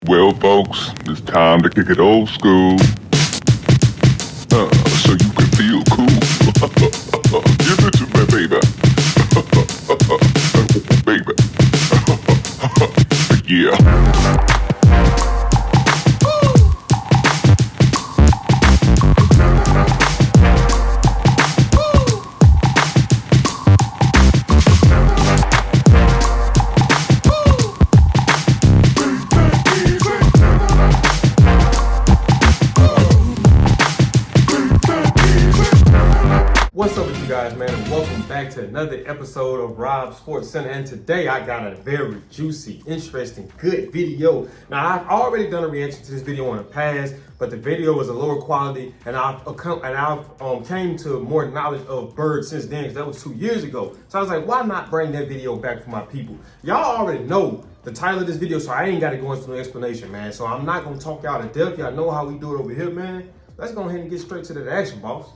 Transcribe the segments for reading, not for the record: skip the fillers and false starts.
Well, folks, it's time to kick it old school. So you can feel cool. Give it to me, baby. Baby. Yeah. What's up with you guys, man, and welcome back to another episode of Rob Sports Center. And today I got a very juicy, interesting, good video. Now, I've already done a reaction to this video in the past, but the video was a lower quality, and I've came to more knowledge of Bird since then, because that was 2 years ago. So I was like, why not bring that video back for my people? Y'all already know the title of this video, so I ain't got to go into no explanation, man. So I'm not going to talk out of depth. Y'all know how we do it over here, man. Let's go ahead and get straight to the action, boss.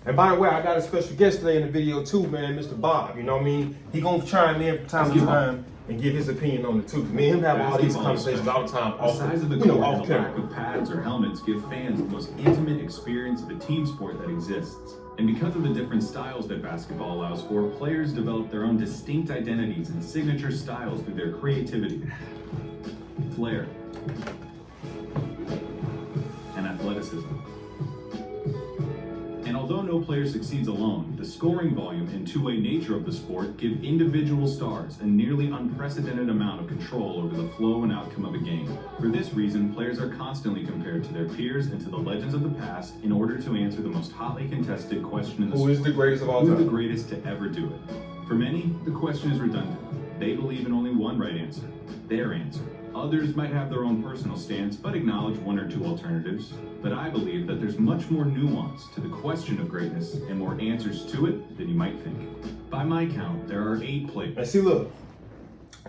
And by the way, I got a special guest today in the video too, man, Mr. Bob. You know what I mean? He gonna chime in from time to time and give his opinion on it too. Me and him have all these conversations all the time. The size of the court and the lack of pads or helmets give fans the most intimate experience of a team sport that exists. And because of the different styles that basketball allows for, players develop their own distinct identities and signature styles through their creativity, flair, and athleticism. And although no player succeeds alone, the scoring volume and two-way nature of the sport give individual stars a nearly unprecedented amount of control over the flow and outcome of a game. For this reason, players are constantly compared to their peers and to the legends of the past in order to answer the most hotly contested question in the sport. Who is the greatest of all time? Who is the greatest to ever do it? For many, the question is redundant. They believe in only one right answer, their answer. Others might have their own personal stance, but acknowledge one or two alternatives. But I believe that there's much more nuance to the question of greatness and more answers to it than you might think. By my count, there are 8 players. And see, look,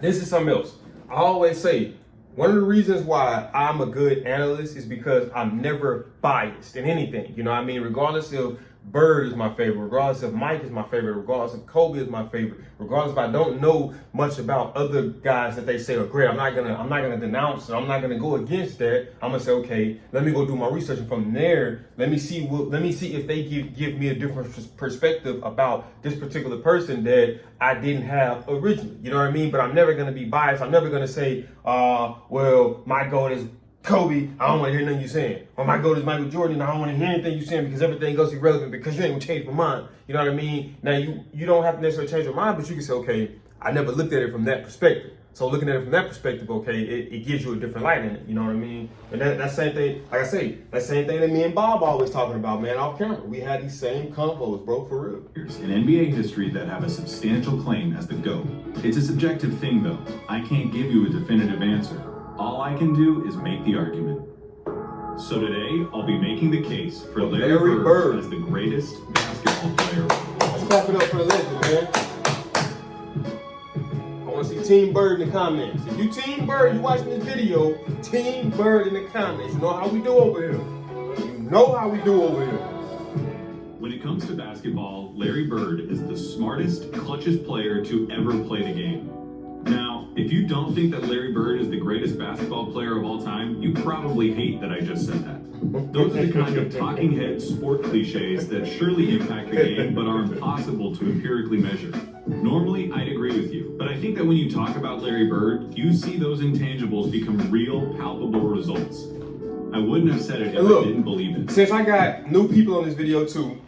this is something else. I always say, one of the reasons why I'm a good analyst is because I'm never biased in anything. You know what I mean? Regardless if Bird is my favorite, regardless if Mike is my favorite, regardless if Kobe is my favorite, regardless if I don't know much about other guys that they say are great, I'm not gonna denounce it. I'm not gonna go against that. I'm gonna say, okay, let me go do my research, and from there, let me see if they give me a different perspective about this particular person that I didn't have originally. You know what I mean? But I'm never gonna be biased. I'm never gonna say, well, my goal is Kobe, I don't want to hear nothing you saying. Or my goal is Michael Jordan, I don't want to hear anything you saying because everything else is irrelevant because you ain't gonna change my mind. You know what I mean? Now you don't have to necessarily change your mind, but you can say, okay, I never looked at it from that perspective. So looking at it from that perspective, okay, it gives you a different light in it. You know what I mean? And that same thing, like I say, that same thing that me and Bob always talking about, man, off camera. We had these same convos, bro, for real. In NBA history that have a substantial claim as the GOAT. It's a subjective thing though. I can't give you a definitive answer. All I can do is make the argument. So today, I'll be making the case for Larry Bird as the greatest basketball player. Let's clap it up for the legend, man. I want to see Team Bird in the comments. If you Team Bird, you watching this video, Team Bird in the comments. You know how we do over here. You know how we do over here. When it comes to basketball, Larry Bird is the smartest, clutchest player to ever play the game. Now, if you don't think that Larry Bird is the greatest basketball player of all time, you probably hate that I just said that. Those are the kind of talking head sport cliches that surely impact the game but are impossible to empirically measure. Normally, I'd agree with you, but I think that when you talk about Larry Bird, you see those intangibles become real, palpable results. I wouldn't have said it if I didn't believe it. Since I got new people on this video too,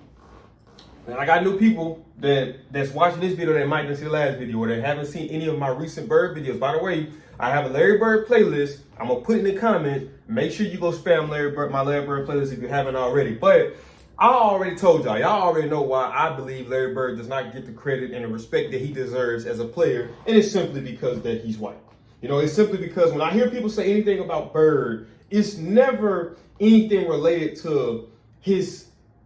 and I got new people that's watching this video that might not see the last video or that haven't seen any of my recent Bird videos. By the way, I have a Larry Bird playlist. I'm gonna put in the comments. Make sure you go spam my Larry Bird playlist if you haven't already. But I already told y'all already know why I believe Larry Bird does not get the credit and the respect that he deserves as a player, and it's simply because that he's white. You know, it's simply because when I hear people say anything about Bird, it's never anything related to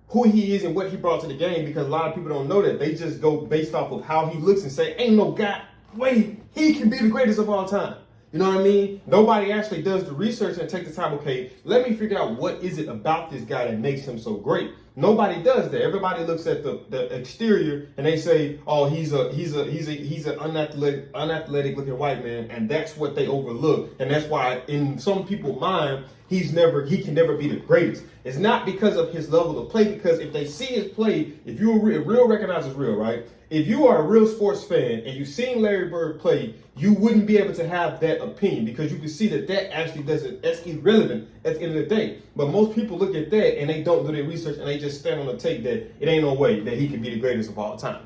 who he is and what he brought to the game, because a lot of people don't know that. They just go based off of how he looks and say, ain't no guy, wait, he can be the greatest of all time. You know what I mean? Nobody actually does the research and take the time, okay, let me figure out what is it about this guy that makes him so great. Nobody does that. Everybody looks at the exterior and they say, "Oh, he's an unathletic looking white man," and that's what they overlook. And that's why in some people's mind, he can never be the greatest. It's not because of his level of play, because if they see his play, if real recognizes real, right? If you are a real sports fan and you've seen Larry Bird play, you wouldn't be able to have that opinion, because you can see that actually that's irrelevant at the end of the day. But most people look at that and they don't do their research and they just stand on the tape that it ain't no way that he can be the greatest of all time.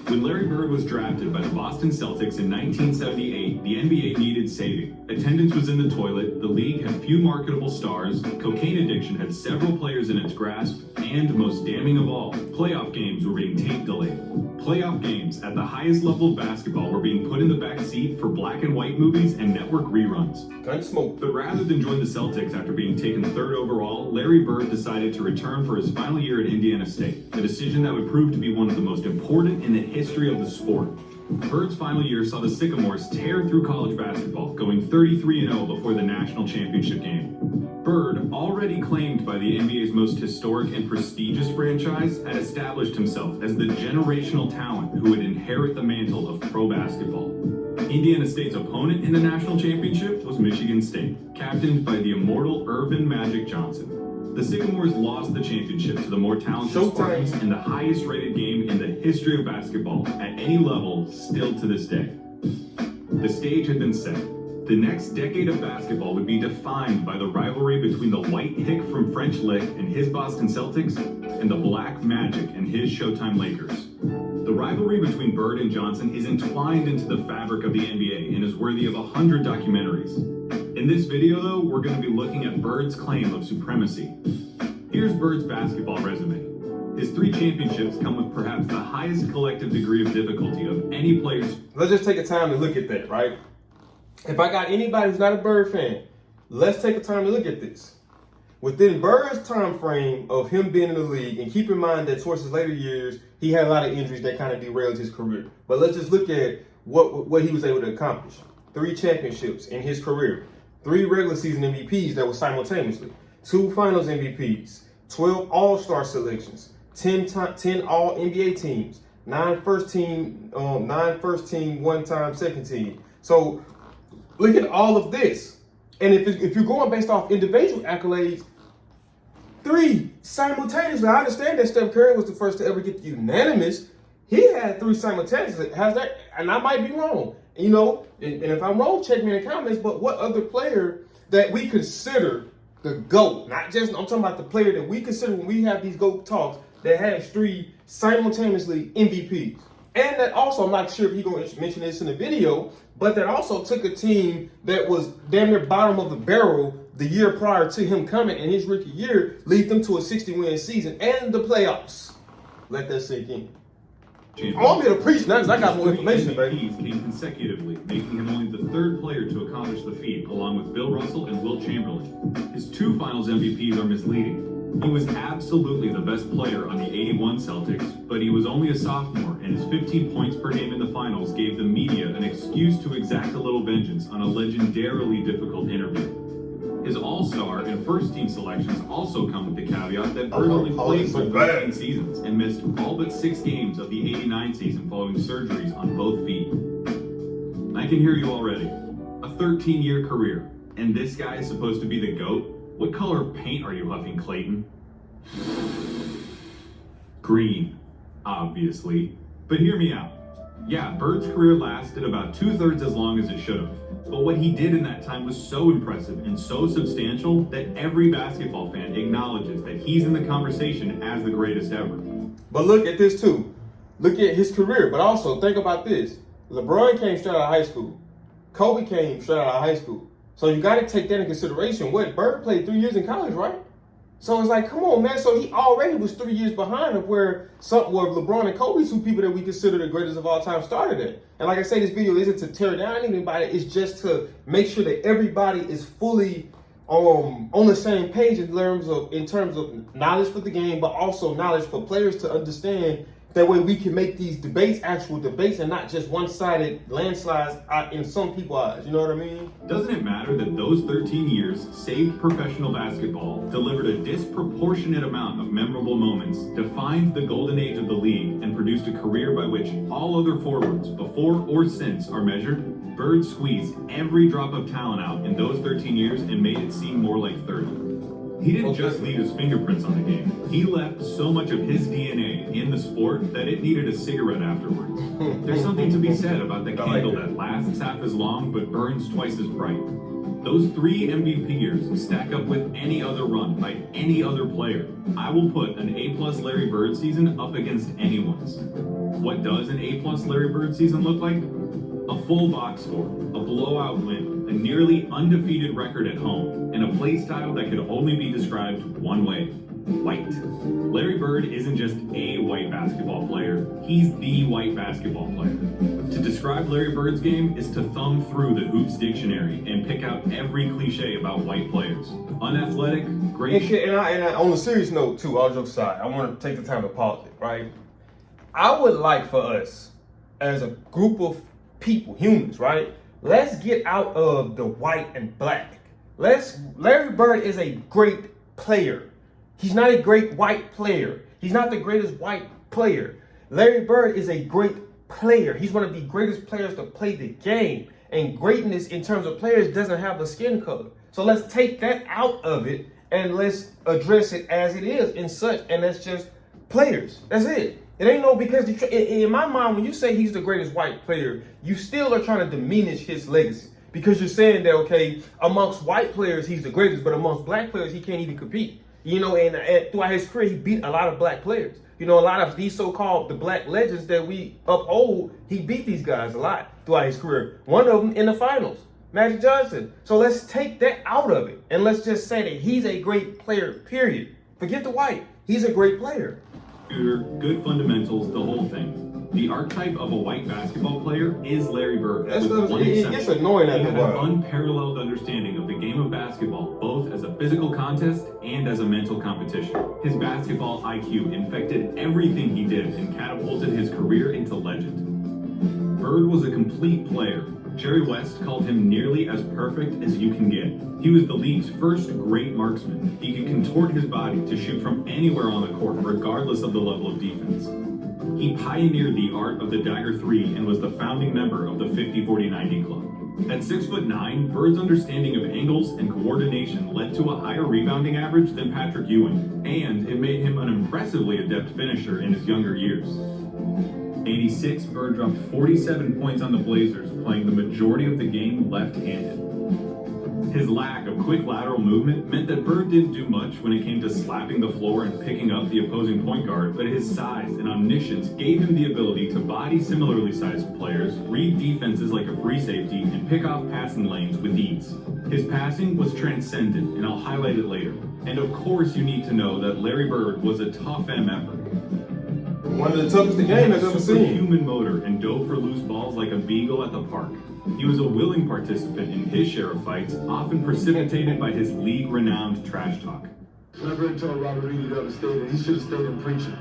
When Larry Bird was drafted by the Boston Celtics in 1978, the NBA needed saving. Attendance was in the toilet, the league had few marketable stars, cocaine addiction had several players in its grasp, and most damning of all, playoff games were being tape delayed. Playoff games at the highest level of basketball were being put in the back seat for black and white movies and network reruns. Gunsmoke. But rather than join the Celtics after being taken third overall, Larry Bird decided to return for his final year at Indiana State, a decision that would prove to be one of the most important in the history of the sport. Bird's final year saw the Sycamores tear through college basketball, going 33-0 before the national championship game. Bird, already claimed by the NBA's most historic and prestigious franchise, had established himself as the generational talent who would inherit the mantle of pro basketball. Indiana State's opponent in the national championship was Michigan State, captained by the immortal Irvin Magic Johnson. The Sycamores lost the championship to the more talented Spartans in the highest rated game in the history of basketball at any level still to this day. The stage had been set. The next decade of basketball would be defined by the rivalry between the white hick from French Lick and his Boston Celtics and the black Magic and his Showtime Lakers. The rivalry between Bird and Johnson is entwined into the fabric of the NBA and is worthy of 100 documentaries. In this video, though, we're going to be looking at Bird's claim of supremacy. Here's Bird's basketball resume. His 3 championships come with perhaps the highest collective degree of difficulty of any player's. Let's just take a time to look at that, right? If I got anybody who's not a Bird fan, let's take a time to look at this. Within Bird's time frame of him being in the league, and keep in mind that towards his later years, he had a lot of injuries that kind of derailed his career. But let's just look at what he was able to accomplish. 3 championships in his career, 3 regular season MVPs that were simultaneously, 2 finals MVPs, 12 all-star selections, 10 all NBA teams, 9 first team, 1 time second team. So look at all of this. And if you're going based off individual accolades, 3 simultaneously. I understand that Steph Curry was the first to ever get the unanimous. He had 3 simultaneously. How's that? And I might be wrong. You know, and if I'm wrong, check me in the comments. But what other player that we consider the GOAT, not just, I'm talking about the player that we consider when we have these GOAT talks, that has 3 simultaneously MVPs? And that also, I'm not sure if he's going to mention this in the video, but that also took a team that was damn near bottom of the barrel the year prior to him coming in his rookie year, lead them to a 60-win season and the playoffs. Let that sink in. I'm here to preach now because I got more information, baby. Came consecutively, making him only the 3rd player to accomplish the feat, along with Bill Russell and Wilt Chamberlain. His 2 finals MVPs are misleading. He was absolutely the best player on the 81 Celtics, but he was only a sophomore, and his 15 points per game in the finals gave the media an excuse to exact a little vengeance on a legendarily difficult interview. His all-star and first-team selections also come with the caveat that Bird only played for 13 seasons and missed all but 6 games of the 89 season following surgeries on both feet. I can hear you already. A 13-year career, and this guy is supposed to be the GOAT? What color of paint are you huffing, Clayton? Green, obviously. But hear me out. Yeah, Bird's career lasted about 2/3 as long as it should have. But what he did in that time was so impressive and so substantial that every basketball fan acknowledges that he's in the conversation as the greatest ever. But look at this too. Look at his career. But also think about this. LeBron came straight out of high school. Kobe came straight out of high school. So you got to take that in consideration. What, Bird played 3 years in college, right? So it's like, come on, man. So he already was 3 years behind of where LeBron and Kobe, 2 people that we consider the greatest of all time, started at. And like I say, this video isn't to tear down anybody. It's just to make sure that everybody is fully on the same page in terms of knowledge for the game, but also knowledge for players to understand That way we can make these debates actual debates and not just one-sided landslides in some people's eyes. You know what I mean? Doesn't it matter that those 13 years saved professional basketball, delivered a disproportionate amount of memorable moments, defined the golden age of the league, and produced a career by which all other forwards, before or since, are measured? Bird squeezed every drop of talent out in those 13 years and made it seem more like 30. He didn't just leave his fingerprints on the game. He left so much of his DNA in the sport that it needed a cigarette afterwards. There's something to be said about the candle that lasts half as long but burns twice as bright. Those 3 MVP years stack up with any other run by any other player. I will put an A+ Larry Bird season up against anyone's. What does an A+ Larry Bird season look like? A full box score, a blowout win, a nearly undefeated record at home, and a play style that could only be described one way: white. Larry Bird isn't just a white basketball player, he's the white basketball player. To describe Larry Bird's game is to thumb through the Hoops dictionary and pick out every cliche about white players. Unathletic, great. And on a serious note too, all jokes aside, I want to take the time to pause it, right? I would like for us, as a group of people, humans, right? Let's get out of the white and black. Larry Bird is a great player. He's not a great white player. He's not the greatest white player. Larry Bird is a great player. He's one of the greatest players to play the game. And greatness in terms of players doesn't have a skin color. So let's take that out of it and let's address it as it is in such, and that's just players. That's it. It ain't no, because in my mind, when you say he's the greatest white player, you still are trying to diminish his legacy, because you're saying that, okay, amongst white players, he's the greatest, but amongst black players, he can't even compete. You know, and throughout his career, he beat a lot of black players. You know, a lot of these so-called the black legends that we uphold, he beat these guys a lot throughout his career. One of them in the finals, Magic Johnson. So let's take that out of it, and let's just say that he's a great player, period. Forget the white. He's a great player. Good fundamentals, the whole thing. The archetype of a white basketball player is Larry Bird. It's annoying after a while. He had an unparalleled understanding of the game of basketball, both as a physical contest and as a mental competition. His basketball IQ infected everything he did and catapulted his career into legend. Bird was a complete player. Jerry West called him nearly as perfect as you can get. He was the league's first great marksman. He could contort his body to shoot from anywhere on the court, regardless of the level of defense. He pioneered the art of the dagger 3 and was the founding member of the 50-40-90 club. At 6'9", Bird's understanding of angles and coordination led to a higher rebounding average than Patrick Ewing, and it made him an impressively adept finisher in his younger years. 86, Bird dropped 47 points on the Blazers, playing the majority of the game left-handed. His lack of quick lateral movement meant that Bird didn't do much when it came to slapping the floor and picking up the opposing point guard, but his size and omniscience gave him the ability to body similarly sized players, read defenses like a free safety, and pick off passing lanes with ease. His passing was transcendent, and I'll highlight it later. And of course you need to know that Larry Bird was a tough MFer. One of the toughest the game has ever seen. Human motor and dove for loose balls like a beagle at the park. He was a willing participant in his share of fights, often precipitated by his league-renowned trash talk. My brother told Robert Reedy the other day that he should have stayed in preaching.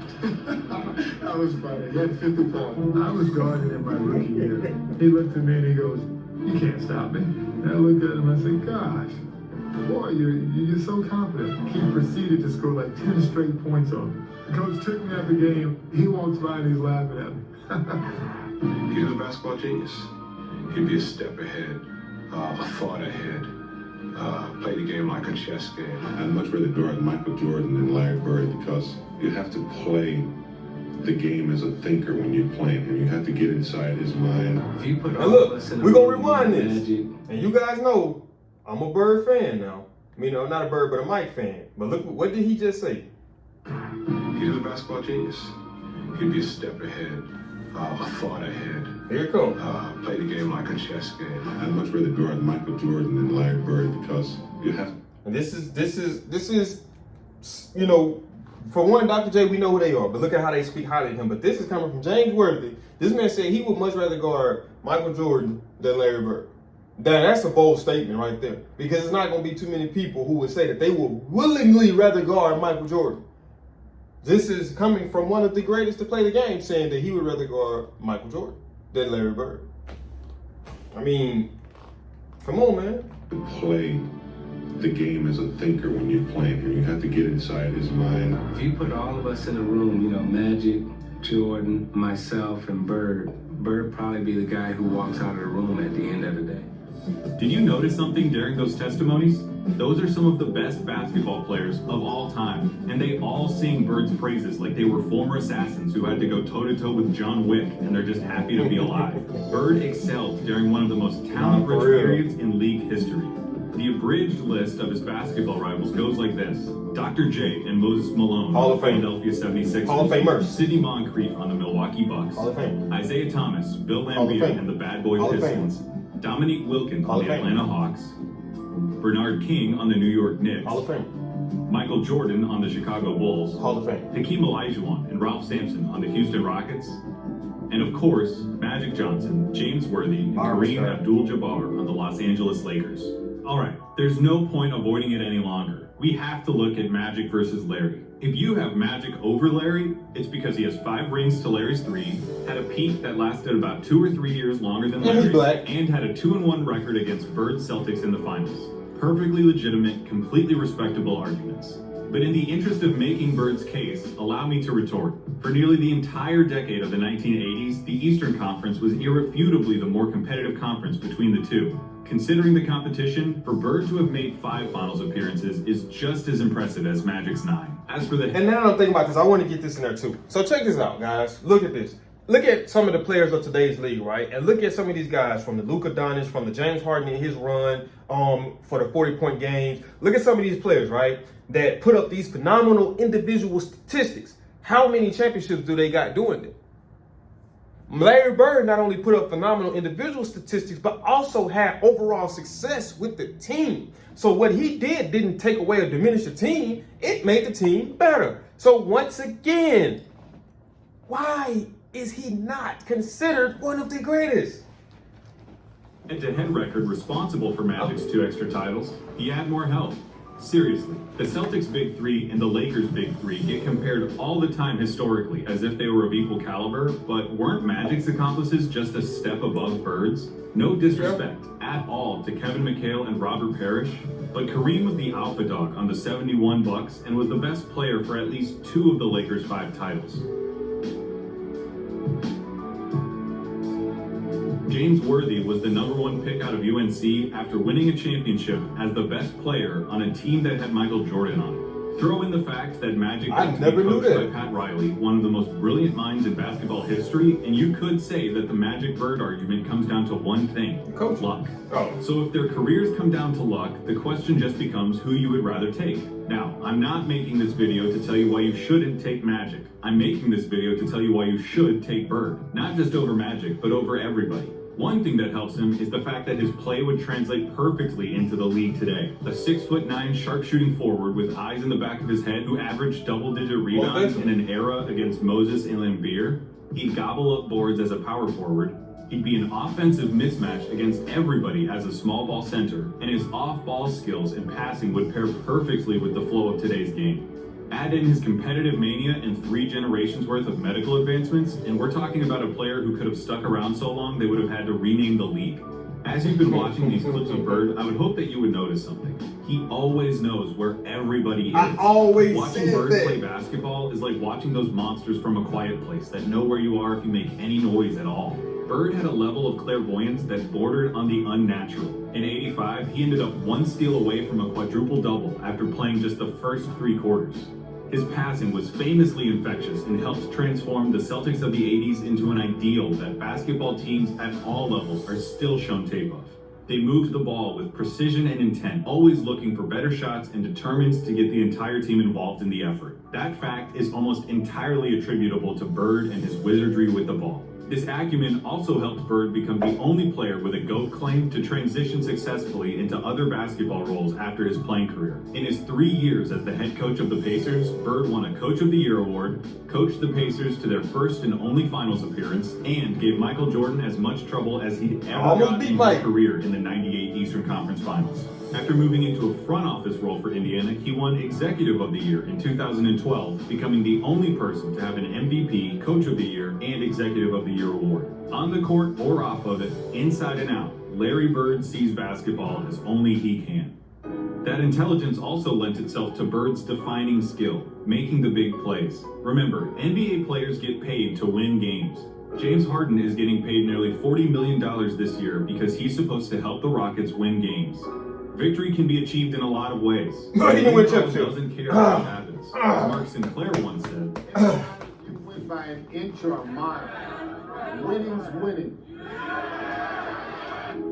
That was funny. He had 50 points. I was guarding in my rookie year. He looked at me and he goes, "You can't stop me." And I looked at him and I said, "Gosh, boy, you're so confident." He proceeded to score like 10 straight points on me. The coach took me after the game. He walks by and he's laughing at me. He was a basketball genius. He'd be a step ahead, a thought ahead, play the game like a chess game. I'd much rather guard Michael Jordan than Larry Bird, because you have to play the game as a thinker when you're playing him. You have to get inside his mind. If you put Now look, we're going to rewind this. And you guys know I'm a Bird fan now. You know, not a Bird, but a Mike fan. But look, what did he just say? He was a basketball genius. He'd be a step ahead, a thought ahead. Here it comes. Play the game like a chess game. I'd much rather guard Michael Jordan than Larry Bird, because you have. And this is, you know, for one, Dr. J, we know who they are, but look at how they speak highly of him. But this is coming from James Worthy. This man said he would much rather guard Michael Jordan than Larry Bird. That's a bold statement right there, because it's not going to be too many people who would say that they would willingly rather guard Michael Jordan. This is coming from one of the greatest to play the game, saying that he would rather guard Michael Jordan than Larry Bird. I mean, come on, man. Play the game as a thinker when you're playing him. You have to get inside his mind. If you put all of us in a room, you know, Magic, Jordan, myself, and Bird would probably be the guy who walks out of the room at the end of the day. Did you notice something during those testimonies? Those are some of the best basketball players of all time, and they all sing Bird's praises like they were former assassins who had to go toe-to-toe with John Wick, and they're just happy to be alive. Bird excelled during one of the most talent-rich periods in league history. The abridged list of his basketball rivals goes like this: Dr. J and Moses Malone Hall on of the Fame. Philadelphia 76ers, Hall of Famers. Sidney Moncrief on the Milwaukee Bucks, Hall of Fame. Isaiah Thomas, Bill Hall of Laimbeer Fame. and the Bad Boy Hall of Pistons, Dominique Wilkins Hall on of the Fame. Atlanta Hawks, Bernard King on the New York Knicks, Hall of Fame. Michael Jordan on the Chicago Bulls, Hall of Fame. Hakeem Olajuwon and Ralph Sampson on the Houston Rockets, and of course, Magic Johnson, James Worthy, and Kareem Abdul-Jabbar on the Los Angeles Lakers. All right, there's no point avoiding it any longer. We have to look at Magic versus Larry. If you have Magic over Larry, it's because he has 5 rings to Larry's 3, had a peak that lasted about 2 or 3 years longer than And he's Larry's, black. and had a 2-1 record against Bird's Celtics in the finals. Perfectly legitimate, completely respectable arguments. But in the interest of making Bird's case, allow me to retort. For nearly the entire decade of the 1980s, the Eastern Conference was irrefutably the more competitive conference between the two. Considering the competition, for Bird to have made 5 finals appearances is just as impressive as Magic's 9. As for the And now I'm thinking about this. I want to get this in there too. So check this out, guys. Look at this. Look at some of the players of today's league, right? And look at some of these guys from the Luka Doncic, from the James Harden in his run for the 40-point games. Look at some of these players, right, that put up these phenomenal individual statistics. How many championships do they got doing it? Larry Bird not only put up phenomenal individual statistics, but also had overall success with the team. So what he did didn't take away or diminish the team. It made the team better. So once again, why is he not considered one of the greatest? head-to-head record responsible for Magic's 2 extra titles, he had more help. Seriously, the Celtics' Big Three and the Lakers' Big Three get compared all the time historically as if they were of equal caliber, but weren't Magic's accomplices just a step above Bird's? No disrespect at all to Kevin McHale and Robert Parrish, but Kareem was the alpha dog on the 71 Bucks and was the best player for at least 2 of the Lakers' 5 titles. James Worthy was the #1 pick out of UNC after winning a championship as the best player on a team that had Michael Jordan on it. Throw in the fact that Magic got to be coached by Pat Riley, one of the most brilliant minds in basketball history, and you could say that the Magic Bird argument comes down to one thing: luck. So if their careers come down to luck, the question just becomes who you would rather take. Now, I'm not making this video to tell you why you shouldn't take Magic. I'm making this video to tell you why you should take Bird. Not just over Magic, but over everybody. One thing that helps him is the fact that his play would translate perfectly into the league today. A 6'9" sharpshooting forward with eyes in the back of his head who averaged double-digit rebounds in an era against Moses and Laimbeer. He'd gobble up boards as a power forward. He'd be an offensive mismatch against everybody as a small ball center, and his off-ball skills and passing would pair perfectly with the flow of today's game. Add in his competitive mania and 3 generations worth of medical advancements, and we're talking about a player who could have stuck around so long they would have had to rename the league. As you've been watching these clips of Bird, I would hope that you would notice something. He always knows where everybody is. I always Watching Bird play basketball is like watching those monsters from A Quiet Place that know where you are if you make any noise at all. Bird had a level of clairvoyance that bordered on the unnatural. In '85, he ended up 1 steal away from a quadruple-double after playing just the first 3 quarters. His passing was famously infectious and helped transform the Celtics of the 80s into an ideal that basketball teams at all levels are still shown tape of. They moved the ball with precision and intent, always looking for better shots and determined to get the entire team involved in the effort. That fact is almost entirely attributable to Bird and his wizardry with the ball. This acumen also helped Bird become the only player with a GOAT claim to transition successfully into other basketball roles after his playing career. In his 3 years as the head coach of the Pacers, Bird won a Coach of the Year award, coached the Pacers to their first and only finals appearance, and gave Michael Jordan as much trouble as he'd ever gotten in his career in the '98 Eastern Conference Finals. After moving into a front office role for Indiana, he won Executive of the Year in 2012, becoming the only person to have an MVP, Coach of the Year, and Executive of the Year award. On the court or off of it, inside and out, Larry Bird sees basketball as only he can. That intelligence also lent itself to Bird's defining skill, making the big plays. Remember, NBA players get paid to win games. James Harden is getting paid nearly $40 million this year because he's supposed to help the Rockets win games. Victory can be achieved in a lot of ways. Doesn't care what happens. As Mark Sinclair once said, You win by an inch or a mile. Winning's winning.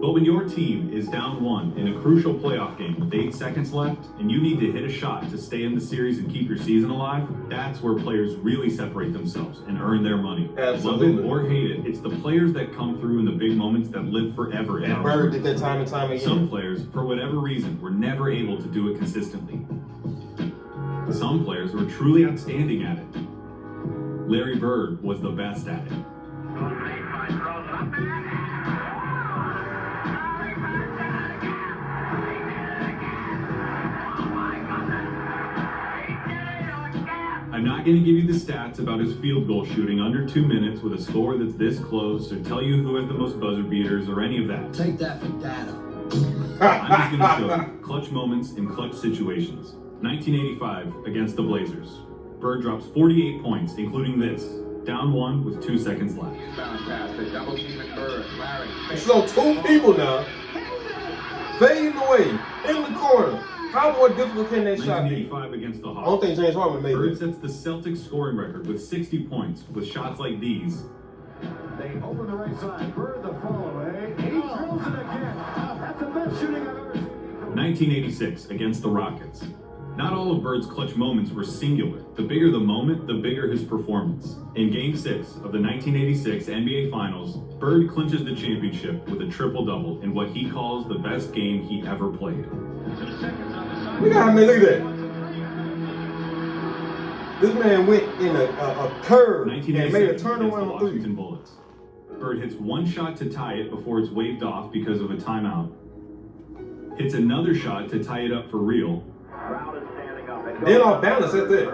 but when your team is down one in a crucial playoff game with 8 seconds left, and you need to hit a shot to stay in the series and keep your season alive, that's where players really separate themselves and earn their money. Absolutely. Love it or hate it, it's the players that come through in the big moments that live forever. And Bird did that time and time again. Some players, for whatever reason, were never able to do it consistently. Some players were truly outstanding at it. Larry Bird was the best at it. I'm not going to give you the stats about his field goal shooting under 2 minutes with a score that's this close, or tell you who has the most buzzer beaters, or any of that. Take that for data. I'm just going to show you clutch moments in clutch situations. 1985 against the Blazers. Bird drops 48 points, including this. Down one with 2 seconds left. So 2 people now, fading away in the corner. How more difficult can that shot be? 1985 against the I don't Hawks. think James Harden made Bird it. sets the Celtics scoring record with 60 points with shots like these. They open the right side. Bird the follow away. He drills it again. That's the best shooting I've ever seen. 1986 against the Rockets. Not all of Bird's clutch moments were singular. The bigger the moment, the bigger his performance. In Game 6 of the 1986 NBA Finals, Bird clinches the championship with a triple-double in what he calls the best game he ever played. Look at that. This man went in a curve and made a 1987 against the turnaround three. Washington Bullets. Bird hits one shot to tie it before it's waved off because of a timeout. Hits another shot to tie it up for real. Then off balance at that.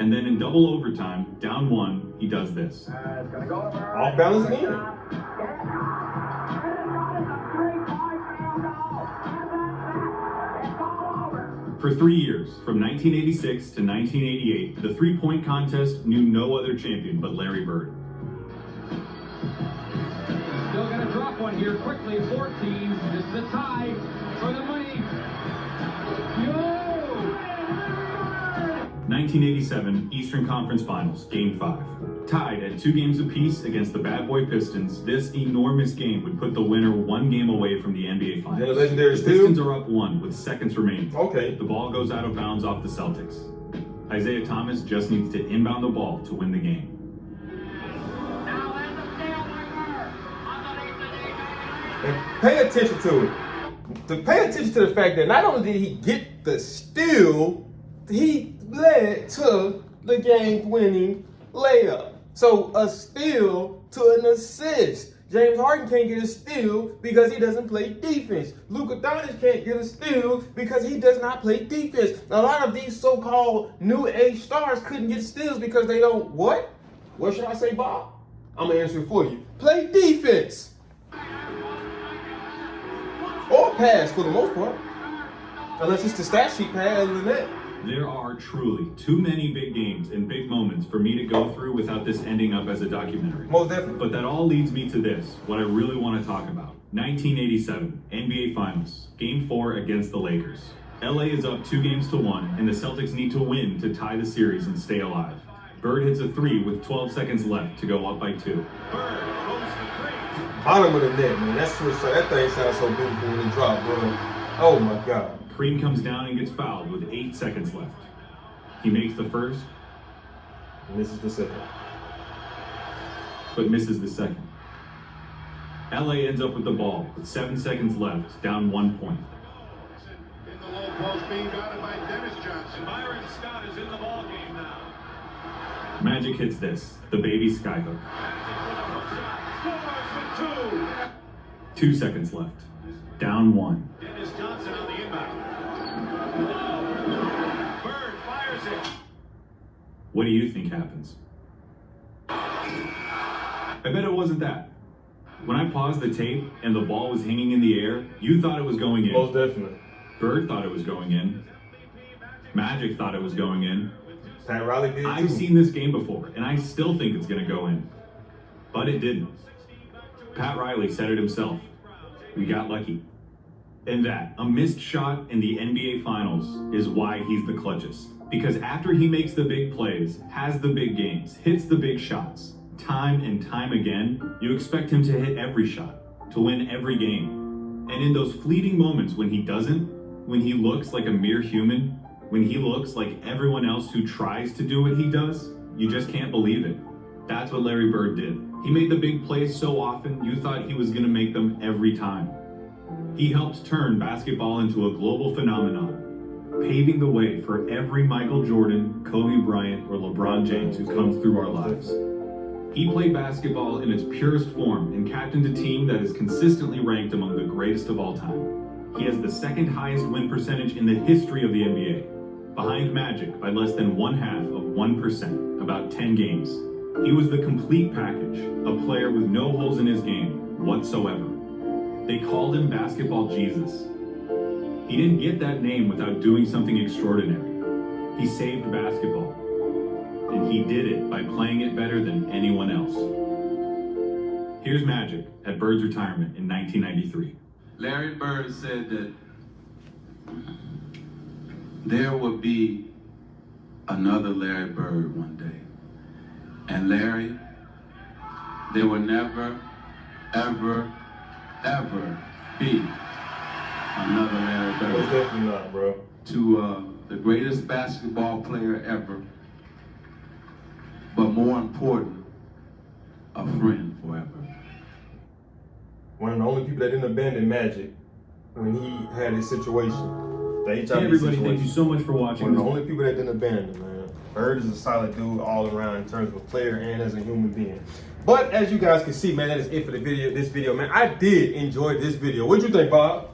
And then in double overtime, down one, he does this. Off balance again. For 3 years, from 1986 to 1988, the three-point contest knew no other champion but Larry Bird. Still gonna drop one here quickly. 14. This is a tie for the money. 1987 Eastern Conference Finals, Game 5. Tied at 2 games apiece against the Bad Boy Pistons, this enormous game would put the winner 1 game away from the NBA Finals. Then the legendary The steal. Pistons are up 1 with seconds remaining. Okay. The ball goes out of bounds off the Celtics. Isaiah Thomas just needs to inbound the ball to win the game. And pay attention to it. To pay attention to the fact that not only did he get the steal, he led to the game-winning layup. So a steal to an assist. James Harden can't get a steal because he doesn't play defense. Luka Doncic can't get a steal because he does not play defense. A lot of these so-called new age stars couldn't get steals because they don't what? What should I say, Bob? I'm gonna answer it for you. Play defense. Or pass for the most part. Unless it's the stat sheet pad, other than that. There are truly too many big games and big moments for me to go through without this ending up as a documentary. Most definitely. But that all leads me to this, what I really want to talk about. 1987 NBA Finals, Game 4 against the Lakers. LA is up 2-1, and the Celtics need to win to tie the series and stay alive. Bird hits a 3 with 12 seconds left to go up by 2. Bottom of the net, man. That thing sounds so beautiful when it dropped, bro. Oh my God. Kareem comes down and gets fouled with 8 seconds left. He makes the first, And this is the second. but misses the second. LA ends up with the ball with 7 seconds left, down 1 point. In the low post, being guarded by Dennis Johnson. Byron Scott is in the ball game now. Magic hits this, the baby skyhook. Scores with 2. 2 seconds left. down 1. Dennis Johnson on the inbound. Bird fires it. What do you think happens? I bet it wasn't that. When I paused the tape and the ball was hanging in the air, you thought it was going in. Most definitely. Bird thought it was going in. Magic thought it was going in. Pat Riley did I've too. seen this game before, and I still think it's going to go in. But it didn't. Pat Riley said it himself. We got lucky. And that, a missed shot in the NBA Finals, is why he's the clutchest. Because after he makes the big plays, has the big games, hits the big shots, time and time again, you expect him to hit every shot, to win every game. And in those fleeting moments when he doesn't, when he looks like a mere human, when he looks like everyone else who tries to do what he does, you just can't believe it. That's what Larry Bird did. He made the big plays so often, you thought he was going to make them every time. He helped turn basketball into a global phenomenon, paving the way for every Michael Jordan, Kobe Bryant, or LeBron James who comes through our lives. He played basketball in its purest form and captained a team that is consistently ranked among the greatest of all time. He has the second highest win percentage in the history of the NBA, behind Magic by less than 0.5%, about 10 games. He was the complete package, a player with no holes in his game whatsoever. They called him Basketball Jesus. He didn't get that name without doing something extraordinary. He saved basketball, and he did it by playing it better than anyone else. Here's Magic at Bird's retirement in 1993. Larry Bird said that there would be another Larry Bird one day. And Larry, there will never, ever, ever be another Larry Most Bird. definitely not, bro. To the greatest basketball player ever, but more important, a friend forever. One of the only people that didn't abandon Magic when he had his situation. The HIV Hey everybody, situation. thank you so much for watching. One of the only people that didn't abandon him, man. Bird is a solid dude all around in terms of a player and as a human being. But as you guys can see, man, that is it for the video. This video, man. I did enjoy this video. What'd you think, Bob?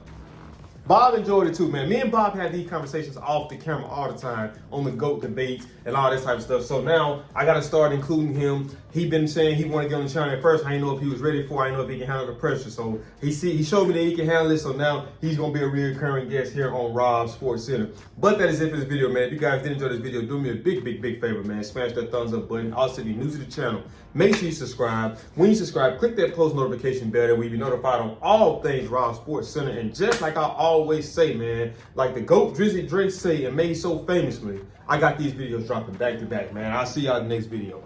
Bob enjoyed it too, man. Me and Bob had these conversations off the camera all the time on the GOAT debates and all this type of stuff. So now I got to start including him. He been saying he wanted to get on the channel at first. I didn't know if he was ready for it. I didn't know if he can handle the pressure. So he showed me that he can handle it. So now he's going to be a recurring guest here on Rob's Sports Center. But that is it for this video, man. If you guys did enjoy this video, do me a big favor, man. Smash that thumbs up button. Also, if you're new to the channel, make sure you subscribe. When you subscribe, click that post notification bell that way you be notified on all things Rob Sports Center. And just like I always say, man, like the GOAT Drizzy Drake say and made so famously, I got these videos dropping back to back, man. I'll see y'all in the next video.